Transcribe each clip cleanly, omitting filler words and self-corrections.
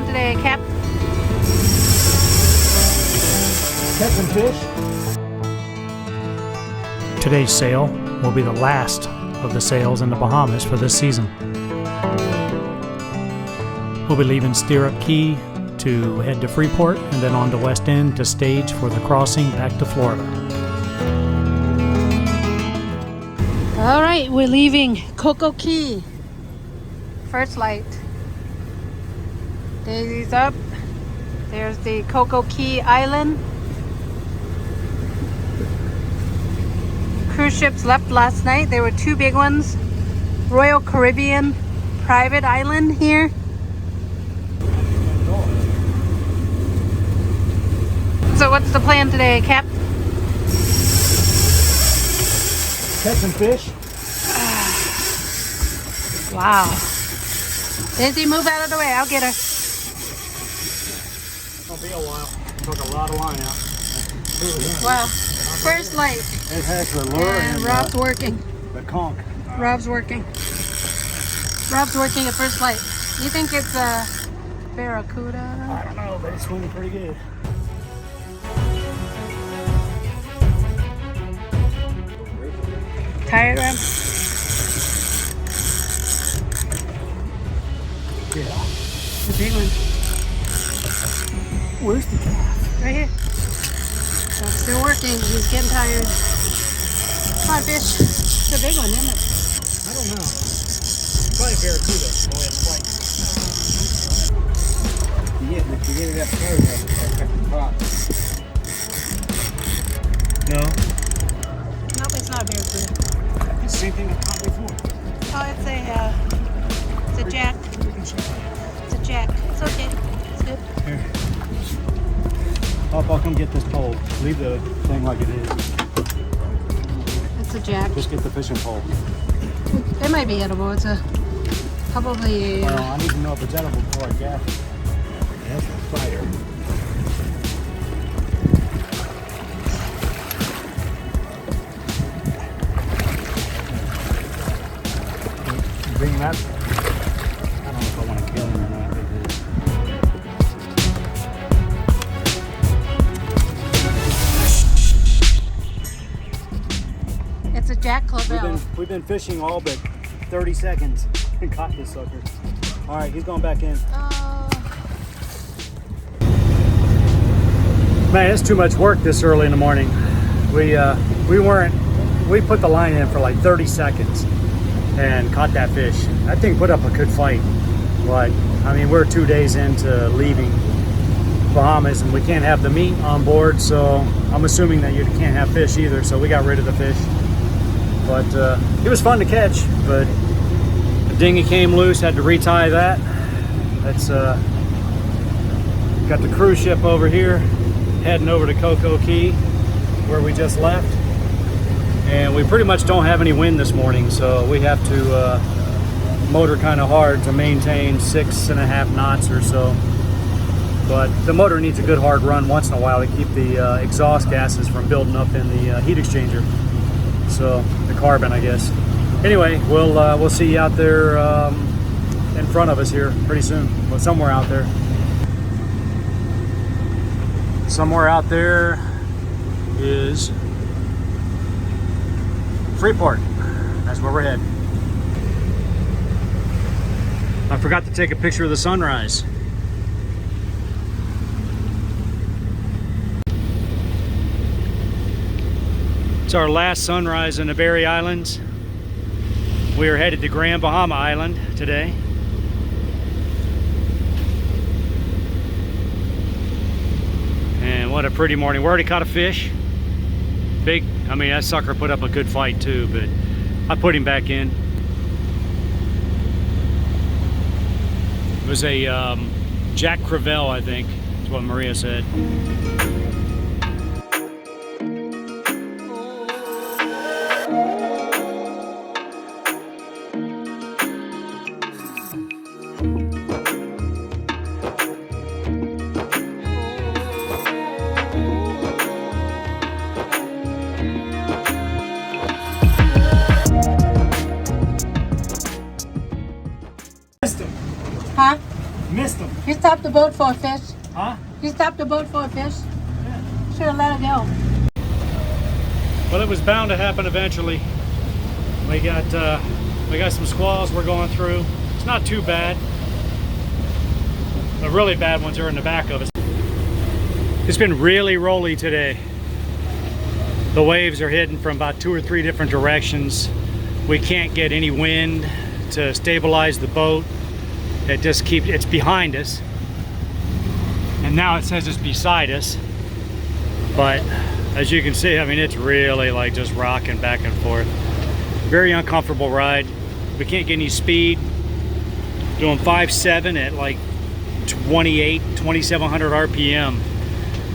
today, Cap? Catching fish. Today's sail will be the last of the sails in the Bahamas for this season. We'll be leaving Stirrup Key to head to Freeport and then on to West End to stage for the crossing back to Florida. All right, we're leaving Coco Cay. First light. Daisy's up. There's the Coco Cay Island. Cruise ships left last night. There were two big ones. Royal Caribbean private island here. So what's the plan today, Cap? Catching fish. Wow. Daisy, move out of the way. I'll get her. It'll be a while. Took a lot of line out. Wow. First light. It has the lure And Rob's working. the conch. Rob's working. Rob's working at first light. You think it's a barracuda? I don't know, but it's swimming pretty good. Tired, Rob? Yeah. The big one. Where's the calf? Right here. Rob's still working. He's getting tired. Come on, fish. It's a big one, isn't it? I don't know. Probably a barracuda. Oh, it's white. Yeah, but you get it up there, that's the pot. No. No, it's not a barracuda. It's the same thing I caught before. Oh, it's a jack. It's a jack. It's okay. It's good. Here. I'll come get this pole. Leave the thing like it is. It's a jack. Just get the fishing pole. It might be edible. It's a probably. Well, I need to know if it's edible before I cast it. That's the fire. Bring him up. I don't know if I want to kill him or not. It's a Jack Clavel. We've been fishing all but 30 seconds and caught this sucker. All right, he's going back in. Man, it's too much work this early in the morning. We put the line in for like 30 seconds and caught that fish. That thing put up a good fight. But I mean, we're 2 days into leaving Bahamas and we can't have the meat on board, so I'm assuming that you can't have fish either, so we got rid of the fish. But it was fun to catch, but the dinghy came loose, had to retie that. That's got the cruise ship over here, heading over to Coco Cay, where we just left. And we pretty much don't have any wind this morning, so we have to motor kind of hard to maintain 6.5 knots or so. But the motor needs a good hard run once in a while to keep the exhaust gases from building up in the heat exchanger. So the carbon, I guess. Anyway, we'll see you out there in front of us here pretty soon. Well, somewhere out there. Somewhere out there is Freeport. That's where we're headed. I forgot to take a picture of the sunrise. It's our last sunrise in the Berry Islands. We are headed to Grand Bahama Island today. And what a pretty morning. We already caught a fish. Big, I mean, that sucker put up a good fight too, but I put him back in. It was a Jack Crevel, I think, is what Maria said. Huh? Missed You stopped the boat for a fish. Huh? You stopped the boat for a fish. Should have let it go. Well, it was bound to happen eventually. We got some squalls we're going through. It's not too bad. The really bad ones are in the back of us. It's been really rolly today. The waves are hitting from about 2 or 3 different directions. We can't get any wind to stabilize the boat. It's behind us. And now it says it's beside us. But as you can see, I mean, it's really like just rocking back and forth. Very uncomfortable ride. We can't get any speed. Doing 5.7 at like 2,700 RPM.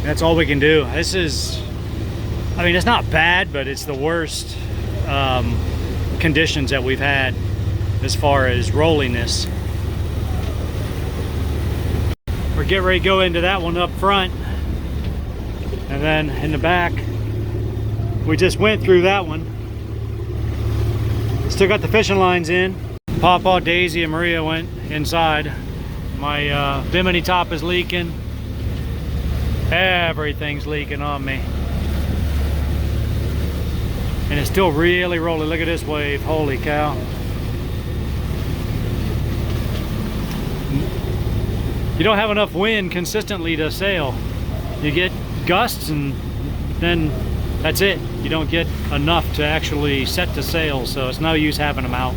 That's all we can do. This is, I mean, it's not bad, but it's the worst conditions that we've had as far as rolliness. We're getting ready to go into that one up front. And then in the back, we just went through that one. Still got the fishing lines in. Pawpaw, Daisy, and Maria went inside. My bimini top is leaking. Everything's leaking on me. And it's still really rolling. Look at this wave, holy cow. You don't have enough wind consistently to sail. You get gusts and then that's it. You don't get enough to actually set to sail, so it's no use having them out.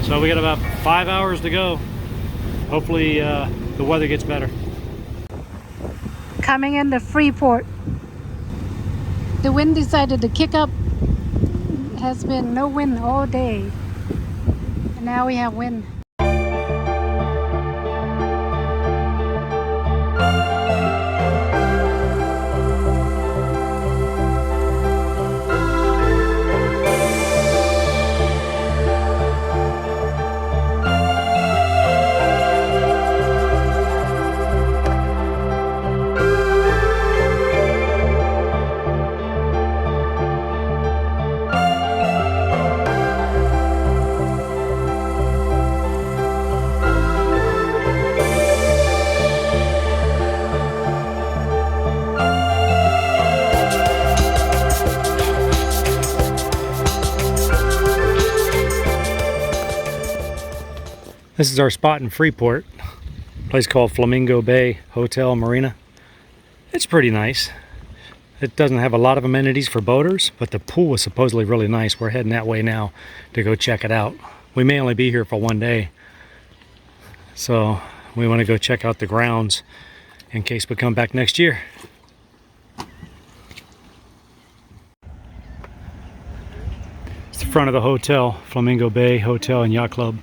So we got about 5 hours to go. Hopefully the weather gets better. Coming into Freeport. The wind decided to kick up. It has been no wind all day. And now we have wind. This is our spot in Freeport, a place called Flamingo Bay Hotel Marina. It's pretty nice. It doesn't have a lot of amenities for boaters, but the pool is supposedly really nice. We're heading that way now to go check it out. We may only be here for one day, so we want to go check out the grounds in case we come back next year. It's the front of the hotel, Flamingo Bay Hotel and Yacht Club.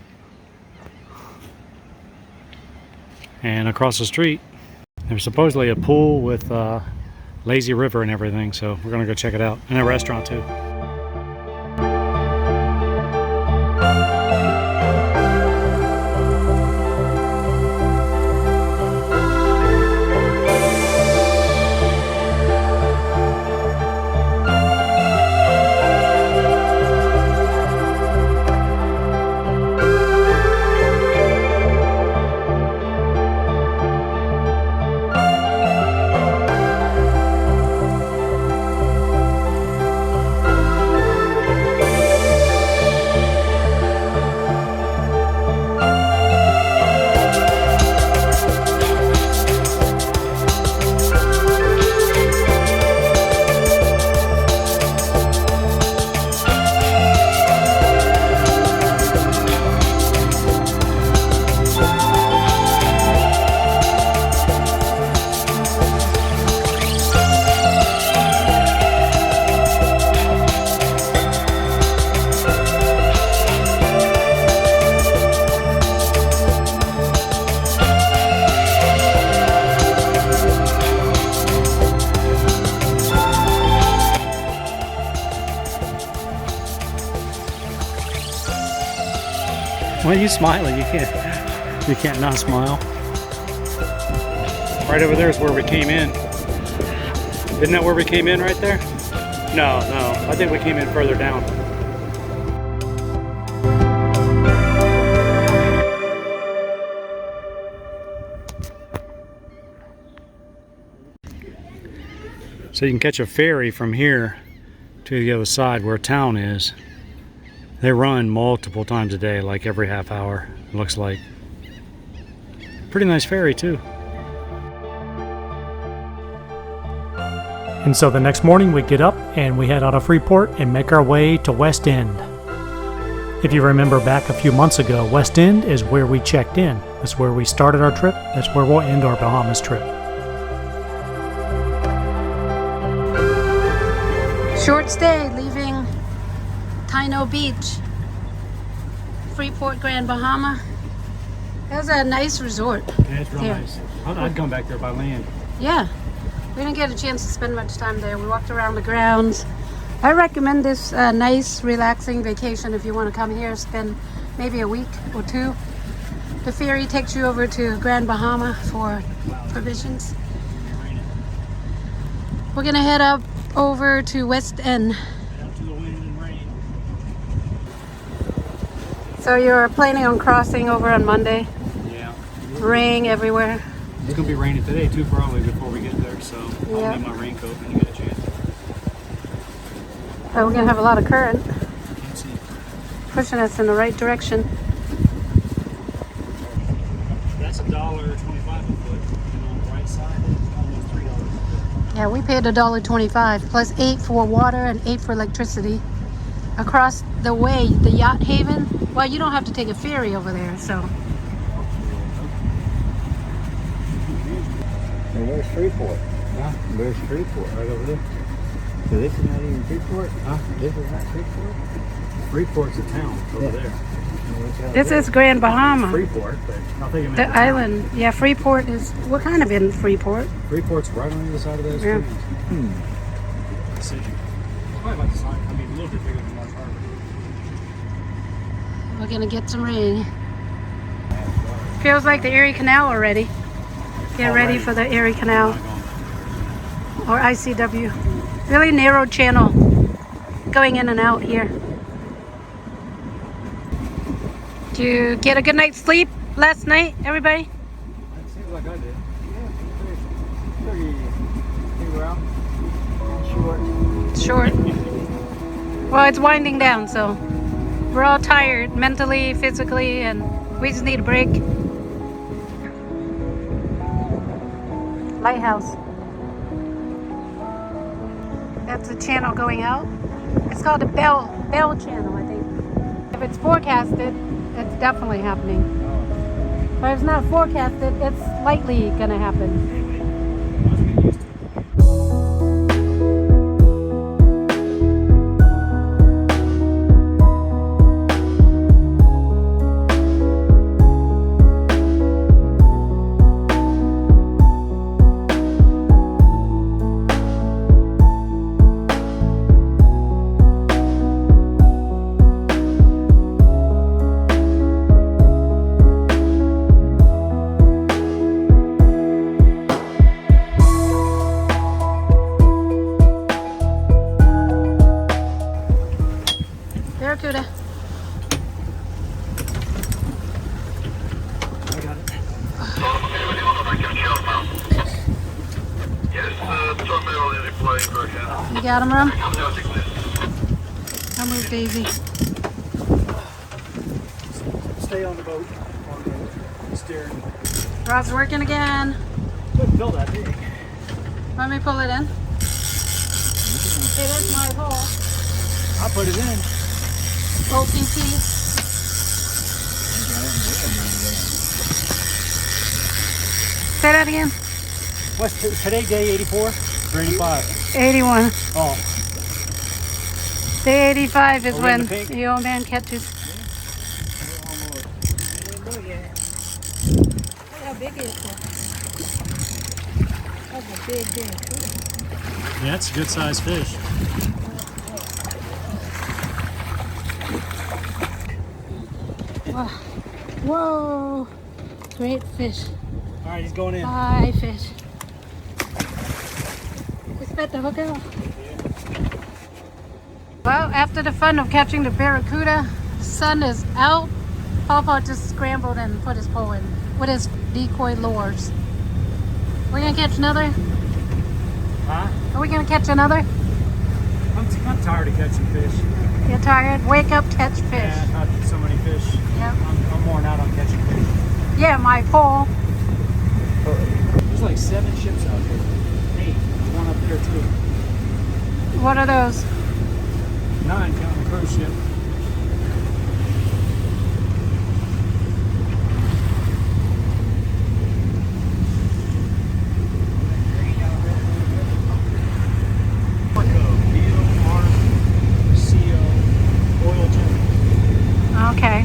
And across the street, there's supposedly a pool with lazy river and everything, so we're gonna go check it out. And a restaurant too. Why are you smiling? You can't not smile. Right over there is where we came in. Isn't that where we came in right there? No, I think we came in further down. So you can catch a ferry from here to the other side where town is. They run multiple times a day, like every half hour, it looks like. Pretty nice ferry too. And so the next morning we get up and we head out of Freeport and make our way to West End. If you remember back a few months ago, West End is where we checked in. That's where we started our trip. That's where we'll end our Bahamas trip. Short stay, leaving Taino Beach, Freeport, Grand Bahama. That's a nice resort. Yeah, it's real nice. I'd come back there by land. Yeah, we didn't get a chance to spend much time there. We walked around the grounds. I recommend this nice, relaxing vacation if you want to come here, spend maybe a week or two. The ferry takes you over to Grand Bahama for provisions. We're gonna head up over to West End. Out to the wind and rain. So you're planning on crossing over on Monday? Yeah. Rain everywhere. It's gonna be raining today too, probably before we get there. So Yeah. I'll need my raincoat when you get a chance. We're gonna have a lot of current Can't see. pushing us in the right direction. That's $1.25 a foot, and on the right side, it's almost $3 a foot. Yeah, we paid $1.25 plus $8 for water and $8 for electricity. Across the way, the yacht haven. Well, you don't have to take a ferry over there, so. Now where's Freeport? Huh? Where's Freeport? Right over there. So this is not even Freeport? Huh? This is not Freeport? Freeport's a town over there. This is Grand Bahama, Freeport, but I think it meant the town. island. Yeah, Freeport is. We're kind of in Freeport. Freeport's right on the other side of those Yeah. trees. City. Probably about the size. I mean, a little bit bigger than Marsh Harbor. We're gonna get some rain. Feels like the Erie Canal already. Get ready for the Erie Canal or ICW. Really narrow channel going in and out here. Did you get a good night's sleep last night, everybody? It seems like I did. Yeah, pretty Short. Well, it's winding down, so we're all tired mentally, physically, and we just need a break. Lighthouse. That's a channel going out. It's called the Bell channel, I think. If it's forecasted, it's definitely happening. But if it's not forecasted, it's likely gonna happen. Barracuda. You got him, Rum? I'll move Daisy. Stay on the boat. On the steering. Rod's working again. Couldn't fill that big. Let me pull it in. It is my hole. I'll put it in. OPT. Say that again. What's today, day 84 or 85? 81. Oh, Day 85 is Are we in when the pink? the old man catches. Look how big it is. That's a big fish. yeah, that's a good sized fish. Wow. Whoa. Great fish. All right, he's going in. Bye, fish. Expect the hook out. Well, after the fun of catching the barracuda, the sun is out. Pawpaw just scrambled and put his pole in with his decoy lures. We're gonna catch another Huh? Are we gonna catch another? I'm tired of catching fish. You're tired? Wake up, catch fish. Yeah, not so many fish. Yep. I'm worn out on catching fish. Yeah, my pole. There's like 7 ships out here. 8. There's one up here too. What are those? 9 counting the cruise ship. Okay.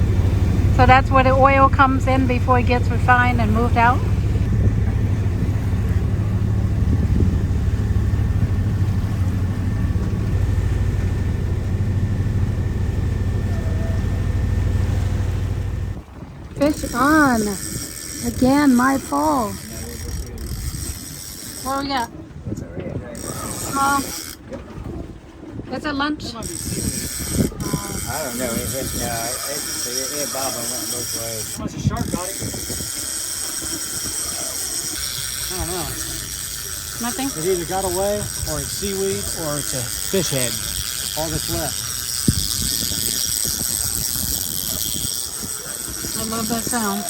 So that's where the oil comes in before it gets refined and moved out? Fish on. Again, my pole. What we got? Small. It's a lunch. I don't know. It bob went both ways. How much a shark got it? I don't know. Nothing? It either got away, or it's seaweed, or it's a fish head. All that's left. I love that sound.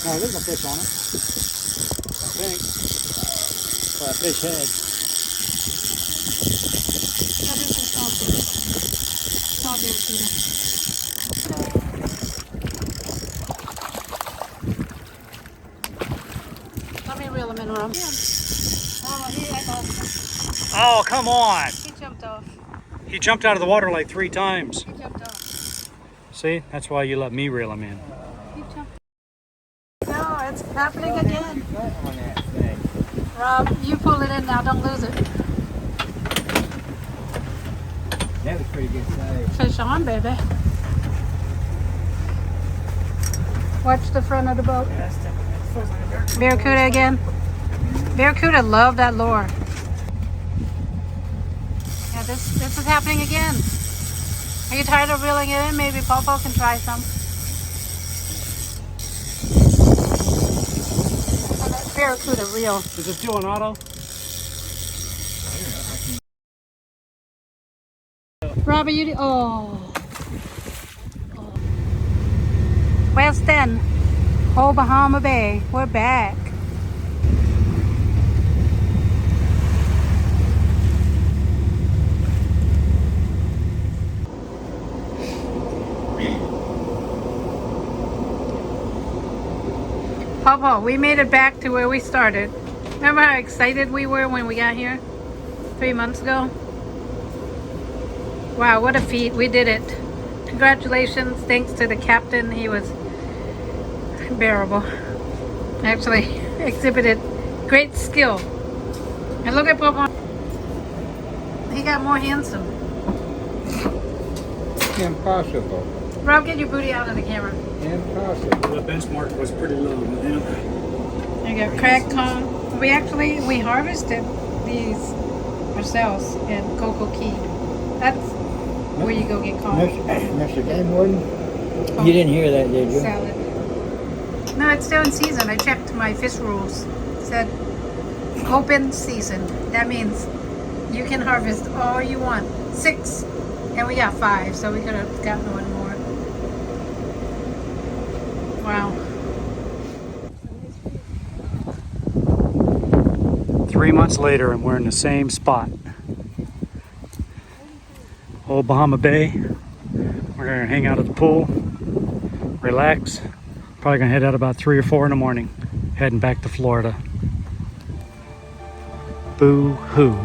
Oh, there's a fish on it. I think. Or a fish head. Yeah, this is salty. Salty tuna. Let me reel him in, Rum. Oh, come on! He jumped off. He jumped out of the water like 3 times. He jumped off. See? That's why you let me reel him in. He jumped. No, it's happening again. On that thing. Rob, you pull it in now. Don't lose it. That was pretty good size. Fish on, baby. Watch the front of the boat. Barracuda again. Barracuda love that lure. Yeah, this is happening again. Are you tired of reeling it in? Maybe Pawpaw can try some. Oh, that Barracuda reel. Is it still an auto? Robbie, you oh. West End, Old Bahama Bay. We're back. Papa, we made it back to where we started. Remember how excited we were when we got here 3 months ago? Wow, what a feat. We did it. Congratulations. Thanks to the captain. He was unbearable. Actually exhibited great skill. And look at Papa. He got more handsome. Impossible. Rob, get your booty out of the camera. Impossible. The benchmark was pretty low with him. I got cracked cone. We harvested these ourselves in Coco Cay. That's where you go get caught. Mr. Game Warden? You didn't hear that, did you? Salad. No, it's still in season. I checked my fish rules. It said open season. That means you can harvest all you want. 6, and we got 5, so we could have gotten one more. Wow. 3 months later, and we're in the same spot. Old Bahama Bay. We're gonna hang out at the pool, relax. Probably gonna head out about 3 or 4 in the morning, heading back to Florida. Boo hoo.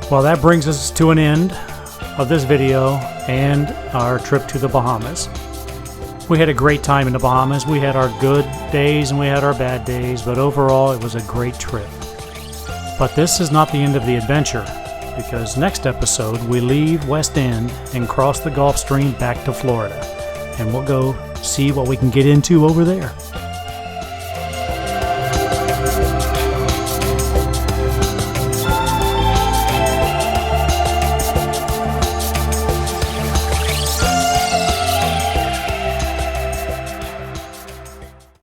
Well, that brings us to an end of this video and our trip to the Bahamas. We had a great time in the Bahamas. We had our good days and we had our bad days, but overall it was a great trip. But this is not the end of the adventure, because next episode we leave West End and cross the Gulf Stream back to Florida, and we'll go see what we can get into over there.